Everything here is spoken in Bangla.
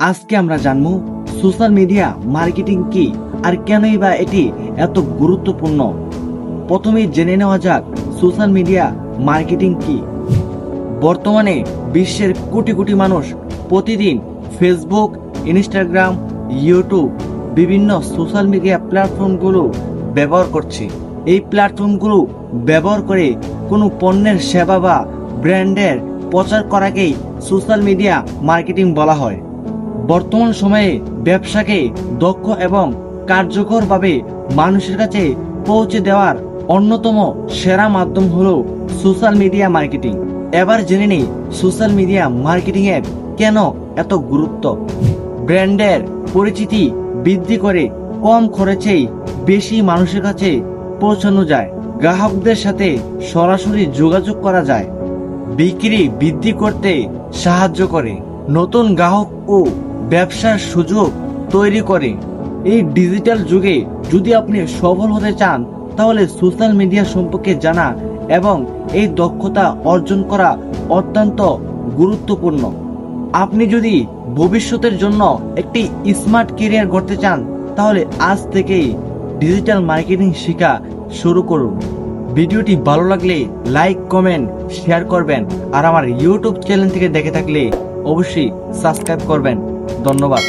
আজকে আমরা জানবো সোশ্যাল মিডিয়া মার্কেটিং কি আর কেনই বা এটি এত গুরুত্বপূর্ণ। প্রথমেই জেনে নেওয়া যাক সোশ্যাল মিডিয়া মার্কেটিং কি। বর্তমানে বিশ্বের কোটি কোটি মানুষ প্রতিদিন ফেসবুক, ইনস্টাগ্রাম, ইউটিউব বিভিন্ন সোশ্যাল মিডিয়া প্ল্যাটফর্মগুলো ব্যবহার করছে। এই প্ল্যাটফর্মগুলো ব্যবহার করে কোনো পণ্যের সেবা বা ব্র্যান্ডের প্রচার করাকেই সোশ্যাল মিডিয়া মার্কেটিং বলা হয়। বর্তমান সময়ে ব্যবসাকে দক্ষ এবং কার্যকরভাবে মানুষের কাছে পৌঁছে দেওয়ার অন্যতম সেরা মাধ্যম হলো সোশ্যাল মিডিয়া মার্কেটিং। এবার জেনে নিই সোশ্যাল মিডিয়া মার্কেটিং এর কেন এত গুরুত্ব। ব্র্যান্ডের পরিচিতি বৃদ্ধি করে কম খরচেই বেশি মানুষের কাছে পৌঁছানো যায়। গ্রাহকদের সাথে সরাসরি যোগাযোগ করা যায়। বিক্রি বৃদ্ধি করতে সাহায্য করে। নতুন গ্রাহক ও ব্যবসার সুযোগ তৈরি করে। এই ডিজিটাল যুগে যদি আপনি সফল হতে চান তাহলে সোশ্যাল মিডিয়া সম্পর্কে জানা এবং এই দক্ষতা অর্জন করা অত্যন্ত গুরুত্বপূর্ণ। আপনি যদি ভবিষ্যতের জন্য একটি স্মার্ট ক্যারিয়ার গড়তে চান তাহলে আজ থেকেই ডিজিটাল মার্কেটিং শেখা শুরু করুন। ভিডিওটি ভালো লাগলে লাইক, কমেন্ট, শেয়ার করবেন আর আমার ইউটিউব চ্যানেল থেকে দেখে থাকলে অবশ্যই সাবস্ক্রাইব করবেন। ধন্যবাদ।